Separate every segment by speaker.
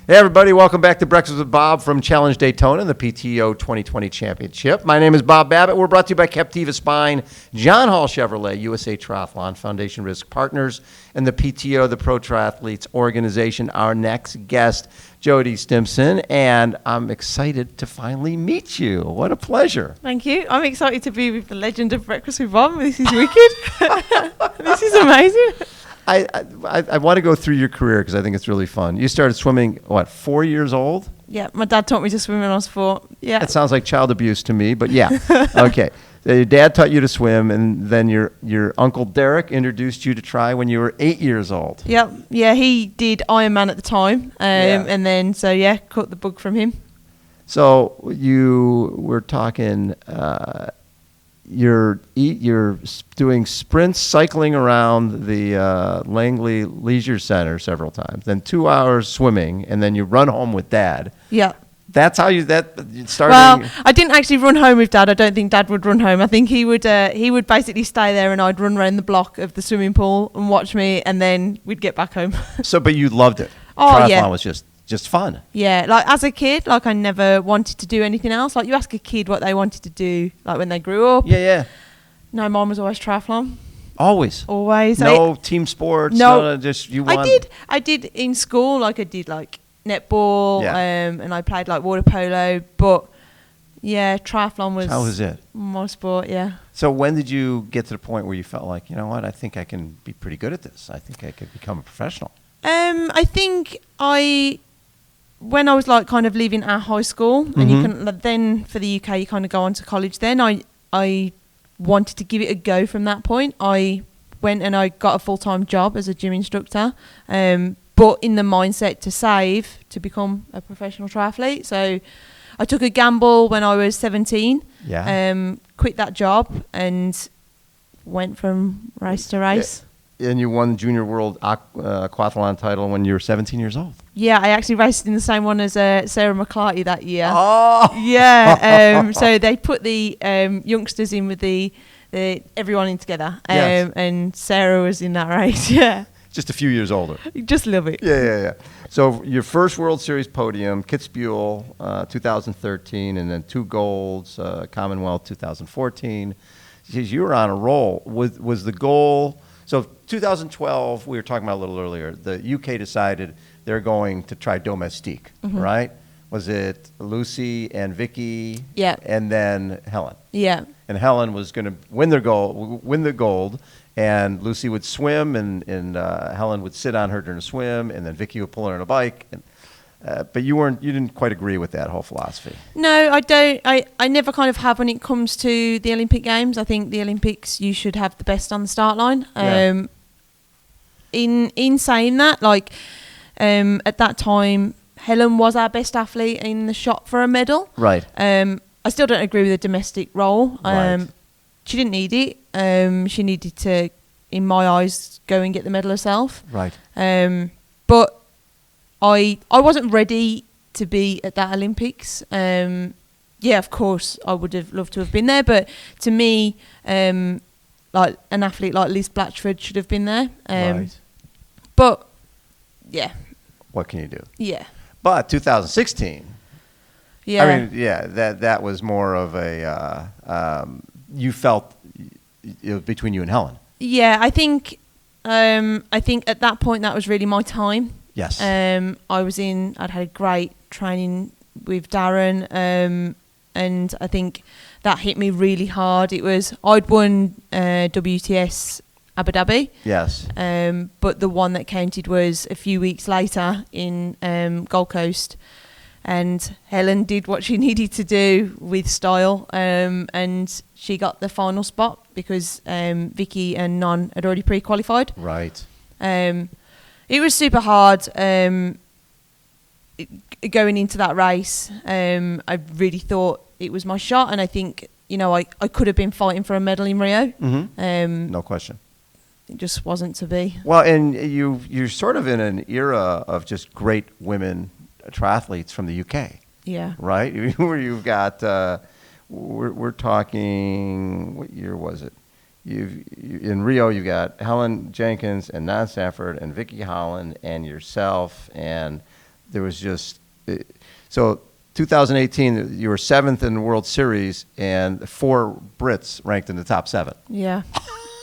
Speaker 1: Hey, everybody. Welcome back to Breakfast with Bob from Challenge Daytona, the PTO 2020 Championship. My name is Bob Babbitt. We're brought to you by Captiva Spine, John Hall Chevrolet, USA Triathlon, Foundation Risk Partners, and the PTO, the Pro Triathletes Organization. Our next guest, Jodie Stimpson, and I'm excited to finally meet you. What a pleasure.
Speaker 2: Thank you. I'm excited to be with the legend of Breakfast with Bob. This is wicked. This is amazing.
Speaker 1: I want to go through your career because I think it's really fun. You started swimming, 4 years old?
Speaker 2: Yeah, my dad taught me to swim when I was 4. Yeah.
Speaker 1: It sounds like child abuse to me, but yeah. Okay. So your dad taught you to swim, and then your Uncle Derek introduced you to try when you were 8 years old.
Speaker 2: Yep. Yeah, he did Ironman at the time. And then, caught the bug from him. So
Speaker 1: you were talking... You're doing sprints, cycling around the Langley Leisure Center several times, then 2 hours swimming, and then you run home with Dad.
Speaker 2: Yeah.
Speaker 1: That's how you started.
Speaker 2: Well, I didn't actually run home with Dad. I don't think Dad would run home. I think he would basically stay there, and I'd run around the block of the swimming pool and watch me, and then we'd get back home.
Speaker 1: But you loved it.
Speaker 2: Oh,
Speaker 1: Triathlon
Speaker 2: yeah.
Speaker 1: was just fun.
Speaker 2: Yeah, like as a kid, like I never wanted to do anything else. Like you ask a kid what they wanted to do, like when they grew up.
Speaker 1: Yeah.
Speaker 2: No, mine was always triathlon.
Speaker 1: Always.
Speaker 2: No
Speaker 1: team sports.
Speaker 2: No,
Speaker 1: just you won.
Speaker 2: I did in school. Like I did like netball.
Speaker 1: Yeah.
Speaker 2: And I played like water polo. But yeah, triathlon was.
Speaker 1: How was it?
Speaker 2: My sport. Yeah.
Speaker 1: So when did you get to the point where you felt like, you know what, I think I can be pretty good at this. I think I could become a professional.
Speaker 2: I think when I was like kind of leaving our high school, and you can then for the UK you kind of go on to college. Then I wanted to give it a go. From that point, I went and I got a full-time job as a gym instructor, but in the mindset to save to become a professional triathlete. So I took a gamble when I was 17.
Speaker 1: Yeah.
Speaker 2: Quit that job and went from race to race.
Speaker 1: And you won the Junior World Aquathlon title when you were 17 years old.
Speaker 2: Yeah, I actually raced in the same one as Sarah McClarty that year.
Speaker 1: Oh!
Speaker 2: Yeah, so they put the youngsters in with the everyone in together.
Speaker 1: Yes.
Speaker 2: And Sarah was in that race, yeah.
Speaker 1: Just a few years older.
Speaker 2: Just love it.
Speaker 1: Yeah. So your first World Series podium, Kitzbühel, 2013, and then 2 golds, Commonwealth 2014. You were on a roll. Was the goal... So 2012, we were talking about a little earlier, the UK decided they're going to try domestique, right? Was it Lucy and Vicky?
Speaker 2: Yeah.
Speaker 1: And then Helen.
Speaker 2: Yeah.
Speaker 1: And Helen was going to win the gold, and Lucy would swim, and Helen would sit on her during the swim, and then Vicky would pull her on a bike. But you didn't quite agree with that whole philosophy. No,
Speaker 2: I don't. I never kind of have when it comes to the Olympic Games. I think the Olympics, you should have the best on the start line.
Speaker 1: Yeah.
Speaker 2: In saying that, like at that time, Helen was our best athlete in the shot for a medal.
Speaker 1: Right.
Speaker 2: I still don't agree with the domestic role.
Speaker 1: Right.
Speaker 2: She didn't need it. She needed to, in my eyes, go and get the medal herself.
Speaker 1: Right.
Speaker 2: But I wasn't ready to be at that Olympics. Yeah, of course, I would have loved to have been there. But to me, like an athlete like Liz Blatchford should have been there.
Speaker 1: Right.
Speaker 2: But, yeah.
Speaker 1: What can you do?
Speaker 2: Yeah.
Speaker 1: But 2016...
Speaker 2: Yeah.
Speaker 1: I mean, yeah, that was more of a, you felt it was between you and Helen.
Speaker 2: Yeah, I think at that point that was really my time.
Speaker 1: Yes.
Speaker 2: I'd had a great training with Darren, and I think that hit me really hard. I'd won WTS Abu Dhabi.
Speaker 1: Yes.
Speaker 2: But the one that counted was a few weeks later in Gold Coast. And Helen did what she needed to do with style, and she got the final spot because Vicky and Non had already pre-qualified.
Speaker 1: Right.
Speaker 2: It was super hard going into that race. I really thought it was my shot, and I think I could have been fighting for a medal in Rio.
Speaker 1: Mm-hmm. No question.
Speaker 2: It just wasn't to be.
Speaker 1: Well, and you're sort of in an era of just great women triathletes from the UK.
Speaker 2: Yeah.
Speaker 1: Right? Where you've got, we're talking, what year was it? In Rio, you've got Helen Jenkins and Nan Sanford and Vicky Holland and yourself and there was just so 2018 you were 7th in the World Series and 4 Brits ranked in the top 7.
Speaker 2: Yeah.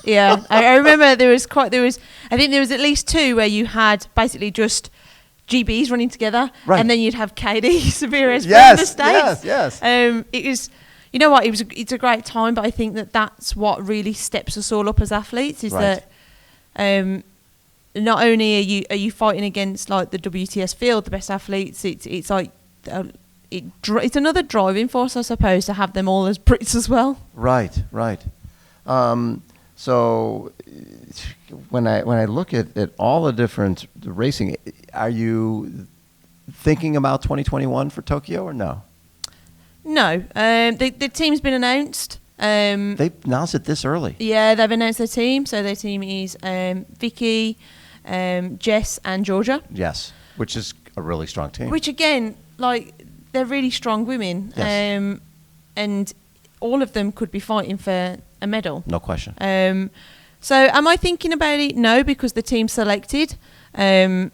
Speaker 2: Yeah, I remember there was I think there was at least 2 where you had basically just GBs running together,
Speaker 1: right.
Speaker 2: and then you'd have KD Severus from
Speaker 1: yes,
Speaker 2: the States.
Speaker 1: Yes.
Speaker 2: It was, you know what, it's a great time, but I think that's what really steps us all up as athletes is
Speaker 1: right.
Speaker 2: that not only are you fighting against like the WTS field, the best athletes, it's like it's another driving force, I suppose, to have them all as Brits as well.
Speaker 1: Right. So when I look at all the different racing, are you thinking about 2021 for Tokyo or no?
Speaker 2: No. The team's been announced.
Speaker 1: They announced it this early.
Speaker 2: Yeah, they've announced their team. So their team is Vicky, Jess and Georgia.
Speaker 1: Yes, which is a really strong team.
Speaker 2: Which again, like, they're really strong women.
Speaker 1: Yes.
Speaker 2: And all of them could be fighting for a medal.
Speaker 1: No question.
Speaker 2: So am I thinking about it? No, because the team's selected. Will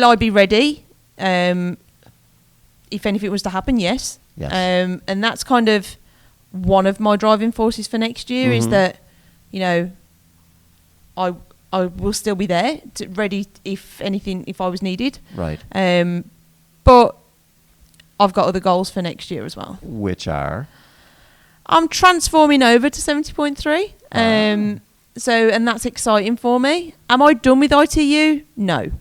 Speaker 2: I be ready? If anything was to happen, yes.
Speaker 1: Yes.
Speaker 2: And that's kind of one of my driving forces for next year is that, you know, I will still be there, ready if I was needed.
Speaker 1: Right.
Speaker 2: But I've got other goals for next year as well.
Speaker 1: Which are?
Speaker 2: I'm transforming over to 70.3. And that's exciting for me. Am I done with ITU? No.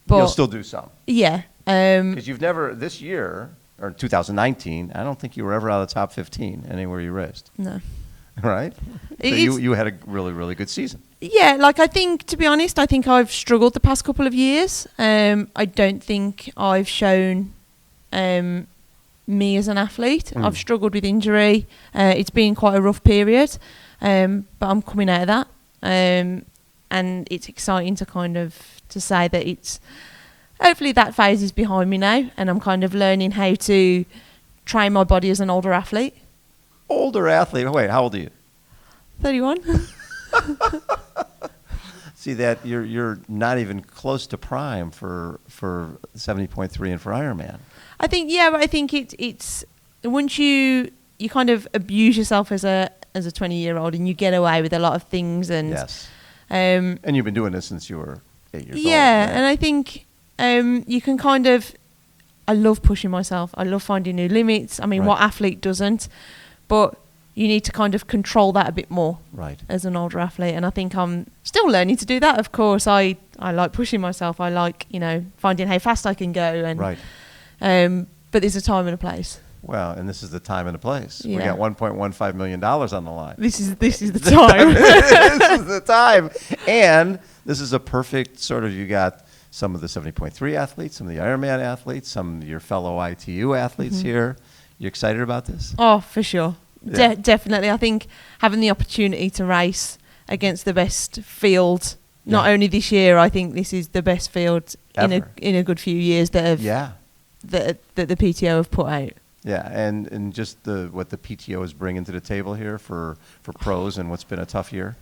Speaker 2: But
Speaker 1: you'll still do some.
Speaker 2: Yeah.
Speaker 1: Because you've never, this year, or 2019, I don't think you were ever out of the top 15 anywhere you raced.
Speaker 2: No.
Speaker 1: Right? So you had a really, really good season.
Speaker 2: Yeah, like I think, to be honest, I think I've struggled the past couple of years. I don't think I've shown me as an athlete. I've struggled with injury. It's been quite a rough period, but I'm coming out of that. And it's exciting to say that it's, hopefully that phase is behind me now, and I'm kind of learning how to train my body as an older athlete.
Speaker 1: Older athlete? Wait, how old are you?
Speaker 2: 31.
Speaker 1: See that you're not even close to prime for 70.3 and for Ironman.
Speaker 2: I think, yeah, but I think it's once you kind of abuse yourself as a 20-year-old and you get away with a lot of things, and
Speaker 1: yes, and you've been doing this since you were 8 years old.
Speaker 2: Yeah,
Speaker 1: right?
Speaker 2: and I think you can kind of, I love pushing myself. I love finding new limits. I mean,
Speaker 1: Right.
Speaker 2: what athlete doesn't? But you need to kind of control that a bit more,
Speaker 1: right,
Speaker 2: as an older athlete. And I think I'm still learning to do that. Of course, I like pushing myself. I like, you know, finding how fast I can go. And
Speaker 1: right.
Speaker 2: But there's a time and a place.
Speaker 1: Well, and this is the time and the place.
Speaker 2: Yeah.
Speaker 1: We got $1.15 million on the line.
Speaker 2: This is the time.
Speaker 1: This is the time. And this is a perfect sort of, you got some of the 70.3 athletes, some of the Ironman athletes, some of your fellow ITU athletes here. You excited about this?
Speaker 2: Oh, for sure.
Speaker 1: Yeah.
Speaker 2: Definitely. I think having the opportunity to race against the best field, not only this year, I think this is the best field in a good few years that have that the PTO have put out.
Speaker 1: Yeah, and just what the PTO is bringing to the table here for pros and what's been a tough year.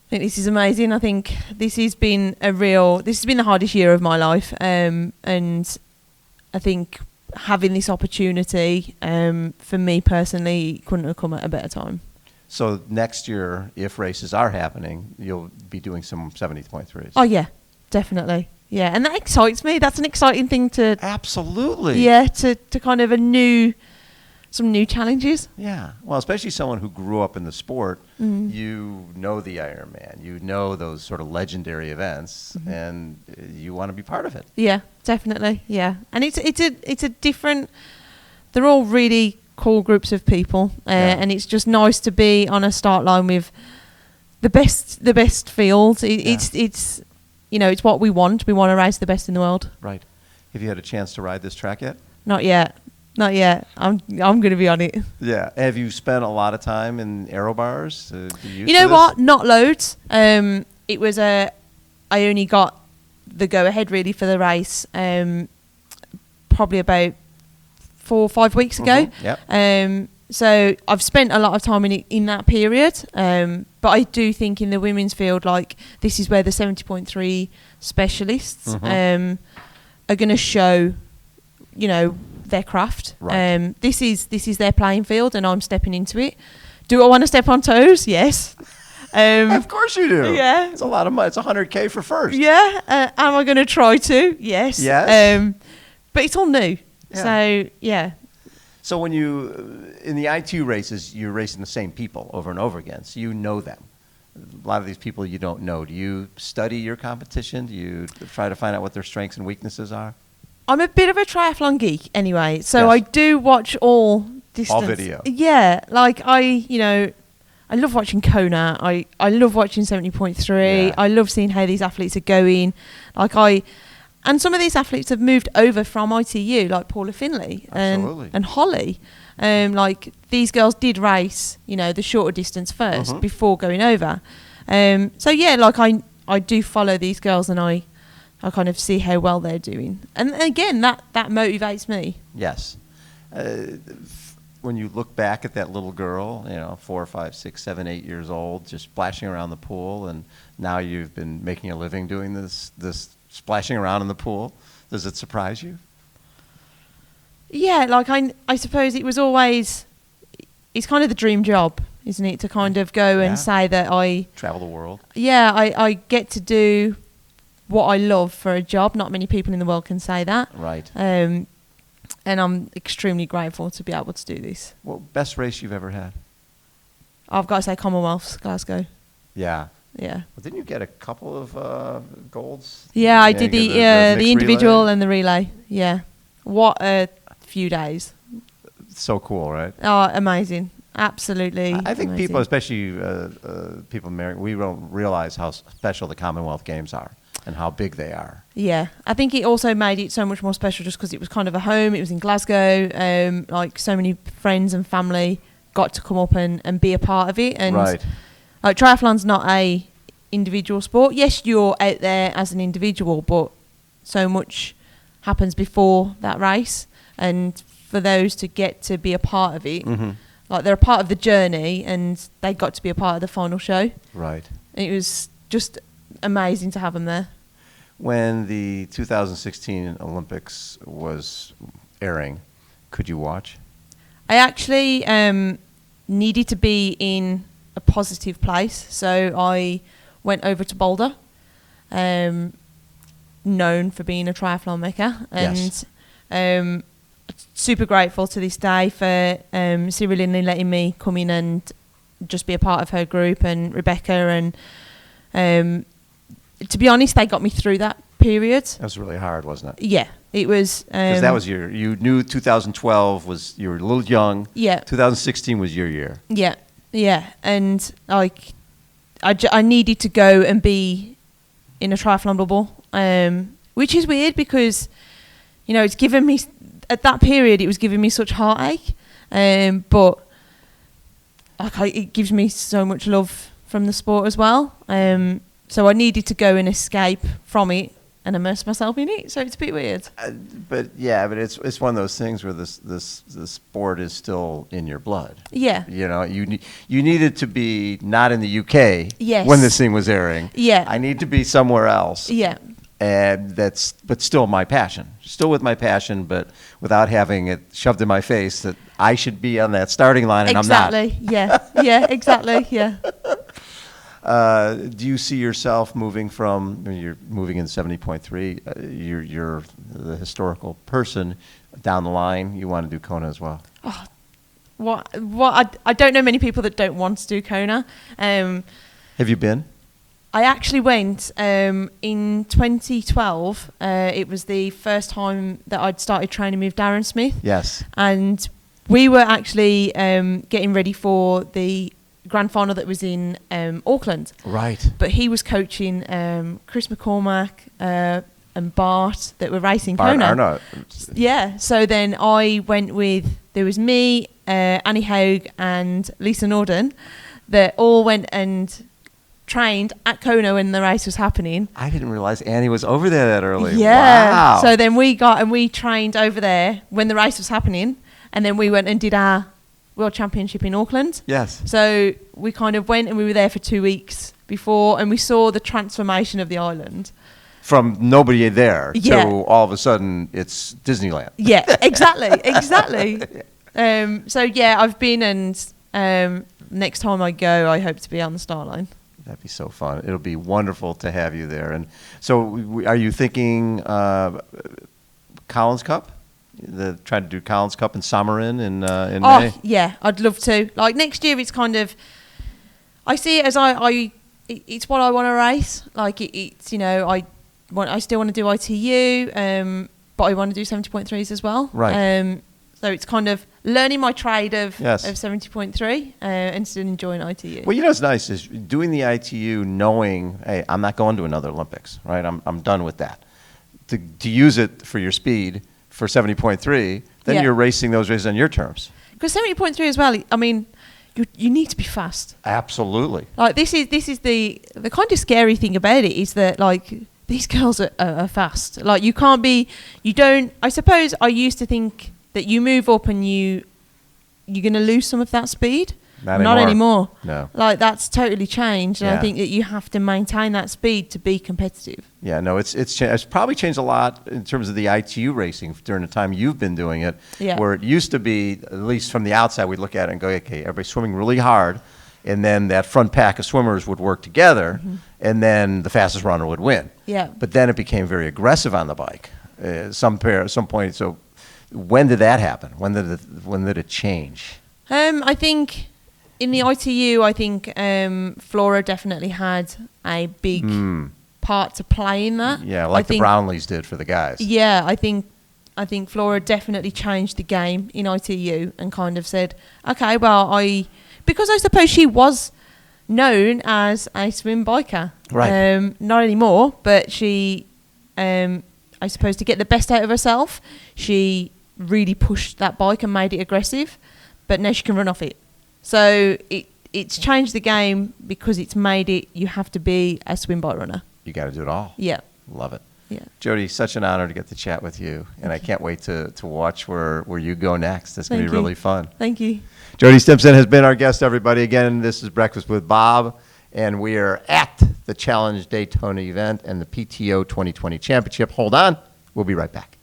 Speaker 2: I think this is amazing. I think this has been the hardest year of my life, and I think having this opportunity for me personally couldn't have come at a better time.
Speaker 1: So next year, if races are happening, you'll be doing some 70.3s.
Speaker 2: Oh yeah, definitely. Yeah, and that excites me. That's an exciting thing to
Speaker 1: absolutely.
Speaker 2: Yeah, to kind of some new challenges.
Speaker 1: Yeah, well, especially someone who grew up in the sport, you know the Ironman, you know those sort of legendary events, and you want to be part of it.
Speaker 2: Yeah, definitely. Yeah, and it's a different. They're all really cool groups of people, and it's just nice to be on a start line with the best field. It's you know, it's what we want. We want to race the best in the world. Right.
Speaker 1: Have you had a chance to ride this track yet?
Speaker 2: Not yet. I'm going to be on it.
Speaker 1: Yeah. Have you spent a lot of time in aero bars?
Speaker 2: You know what? Not loads. It was I only got the go ahead really for the race. Probably about 4 or 5 weeks ago.
Speaker 1: Yep.
Speaker 2: So I've spent a lot of time in that period. But I do think in the women's field, like, this is where the 70.3 specialists are are going to show, their craft.
Speaker 1: Right.
Speaker 2: This is their playing field, and I'm stepping into it. Do I want to step on toes? Yes.
Speaker 1: Of course you do.
Speaker 2: Yeah.
Speaker 1: It's a lot of money. It's $100K for first.
Speaker 2: Yeah. Am I going to try to? Yes.
Speaker 1: Yes.
Speaker 2: But it's all new.
Speaker 1: Yeah.
Speaker 2: So, yeah.
Speaker 1: So when in the ITU races, you're racing the same people over and over again, so you know them. A lot of these people you don't know. Do you study your competition? Do you try to find out what their strengths and weaknesses are?
Speaker 2: I'm a bit of a triathlon geek anyway, so
Speaker 1: Yes.
Speaker 2: I do watch all distance.
Speaker 1: All video.
Speaker 2: Yeah, like I love watching Kona. I love watching 70.3.
Speaker 1: Yeah.
Speaker 2: I love seeing how these athletes are going. And some of these athletes have moved over from ITU, like Paula Finley
Speaker 1: Absolutely.
Speaker 2: and Holly. Like these girls did race, the shorter distance first
Speaker 1: Mhm.
Speaker 2: before going over. So yeah, like I do follow these girls, and I kind of see how well they're doing. And again, that motivates me.
Speaker 1: Yes. When you look back at that little girl, 4, 5, 6, 7, 8 years old, just splashing around the pool, and now you've been making a living doing this splashing around in the pool, does it surprise you?
Speaker 2: Yeah, like I suppose it was always, it's kind of the dream job, isn't it? To kind of go
Speaker 1: Yeah.
Speaker 2: and say that
Speaker 1: Travel the world.
Speaker 2: I get to do what I love for a job. Not many people in the world can say that.
Speaker 1: Right.
Speaker 2: And I'm extremely grateful to be able to do this.
Speaker 1: Well, best race you've ever had?
Speaker 2: I've got to say Commonwealths, Glasgow.
Speaker 1: Yeah.
Speaker 2: Yeah.
Speaker 1: Well, didn't you get a couple of golds?
Speaker 2: Yeah, I
Speaker 1: Yeah,
Speaker 2: did
Speaker 1: you
Speaker 2: the
Speaker 1: get the mixed
Speaker 2: individual
Speaker 1: relay.
Speaker 2: and the relay. Yeah. What a few days.
Speaker 1: So cool, right?
Speaker 2: Oh, amazing. Absolutely.
Speaker 1: I think
Speaker 2: amazing.
Speaker 1: people, especially people married, we don't realize how special the Commonwealth Games are and how big they are.
Speaker 2: Yeah, I think it also made it so much more special just because it was kind of a home. It was in Glasgow. Like so many friends and family got to come up and be a part of it. And
Speaker 1: Right.
Speaker 2: like triathlon's not a individual sport. Yes, you're out there as an individual, but so much happens before that race. And for those to get to be a part of it,
Speaker 1: Mhm.
Speaker 2: like they're a part of the journey, and they got to be a part of the final show.
Speaker 1: Right.
Speaker 2: It was just amazing to have them there.
Speaker 1: When the 2016 Olympics was airing, could you watch?
Speaker 2: I actually needed to be in a positive place, so I went over to Boulder, known for being a triathlon mecca, and
Speaker 1: Yes.
Speaker 2: super grateful to this day for Cyrilline letting me come in and just be a part of her group, and Rebecca, and to be honest, they got me through that period.
Speaker 1: That was really hard, wasn't it?
Speaker 2: Yeah, it was.
Speaker 1: Because that was you knew 2012 was, you were a little young.
Speaker 2: Yeah.
Speaker 1: 2016 was your year.
Speaker 2: Yeah, and like I needed to go and be in a triathlon bubble, which is weird because it's given me at that period it was giving me such heartache, but it gives me so much love from the sport as well. So I needed to go and escape from it and immerse myself in it. So it's a bit weird.
Speaker 1: But it's one of those things where this sport is still in your blood.
Speaker 2: Yeah.
Speaker 1: You needed to be not in the UK
Speaker 2: Yes.
Speaker 1: when this thing was airing.
Speaker 2: Yeah.
Speaker 1: I need to be somewhere else.
Speaker 2: Yeah.
Speaker 1: And but still my passion. Still with my passion, but without having it shoved in my face that I should be on that starting line and
Speaker 2: Exactly. Yeah, exactly. Yeah.
Speaker 1: Do you see yourself moving from, you're moving in 70.3, you're the historical person down the line, you want to do Kona as well?
Speaker 2: I don't know many people that don't want to do Kona.
Speaker 1: Have you been?
Speaker 2: I actually went in 2012. It was the first time that I'd started training with Darren Smith.
Speaker 1: Yes.
Speaker 2: And we were actually getting ready for the grand final that was in Auckland.
Speaker 1: Right.
Speaker 2: But he was coaching Chris McCormack and Bart that were racing
Speaker 1: Bart
Speaker 2: Kona.
Speaker 1: Arnott.
Speaker 2: Yeah. So then I went with, there was me, Annie Haug and Lisa Norden that all went and trained at Kona when the race was happening.
Speaker 1: I didn't realize Annie was over there that early.
Speaker 2: Yeah.
Speaker 1: Wow.
Speaker 2: So then we trained over there when the race was happening, and then we went and did our World Championship in Auckland.
Speaker 1: Yes.
Speaker 2: So we kind of went and we were there for 2 weeks before, and we saw the transformation of the island.
Speaker 1: from nobody there
Speaker 2: Yeah.
Speaker 1: to all of a sudden it's Disneyland.
Speaker 2: Yeah, exactly. So yeah, I've been, and next time I go, I hope to be on the start line.
Speaker 1: That'd be so fun. It'll be wonderful to have you there. And so, are you thinking Collins Cup? Trying to do Collins Cup in Samarin in May?
Speaker 2: Yeah, I'd love to. Like next year, it's kind of, I see it as it's what I want to race. Like it's I still want to do ITU, but I want to do 70.3s as well.
Speaker 1: Right.
Speaker 2: So it's kind of learning my trade of 70.3 and still enjoying ITU.
Speaker 1: Well, what's nice is doing the ITU knowing, hey, I'm not going to another Olympics, right? I'm done with that. To use it for your speed for 70.3, then you're racing those races on your terms.
Speaker 2: Because 70.3 as well, I mean, you need to be fast.
Speaker 1: Absolutely.
Speaker 2: Like this is the kind of scary thing about it is that like these girls are fast. Like I suppose I used to think that you move up and you're going to lose some of that speed. Not anymore.
Speaker 1: No.
Speaker 2: Like that's totally changed, and
Speaker 1: Yeah.
Speaker 2: I think that you have to maintain that speed to be competitive.
Speaker 1: Yeah, no, it's probably changed a lot in terms of the ITU racing during the time you've been doing it.
Speaker 2: Yeah.
Speaker 1: Where it used to be, at least from the outside, we'd look at it and go, okay, everybody's swimming really hard, and then that front pack of swimmers would work together, and then the fastest runner would win.
Speaker 2: Yeah.
Speaker 1: But then it became very aggressive on the bike. Some point. So, when did that happen? When did it change?
Speaker 2: I think in the ITU, Flora definitely had a big part to play in that.
Speaker 1: Yeah, like the Brownlees did for the guys.
Speaker 2: Yeah, I think Flora definitely changed the game in ITU and kind of said, okay, well, because I suppose she was known as a swim biker.
Speaker 1: Right.
Speaker 2: Not anymore, but she, I suppose to get the best out of herself, she really pushed that bike and made it aggressive, but now she can run off it. So it's changed the game because it's made it, you have to be a swim bike runner.
Speaker 1: You got to do it all.
Speaker 2: Yeah.
Speaker 1: Love it.
Speaker 2: Yeah.
Speaker 1: Jodie, such an honor to get to chat with you, and I can't wait to watch where you go next. It's going to be really fun.
Speaker 2: Thank you.
Speaker 1: Jodie Stimpson has been our guest, everybody. Again, this is Breakfast with Bob, and we are at the Challenge Daytona event and the PTO 2020 Championship. Hold on. We'll be right back.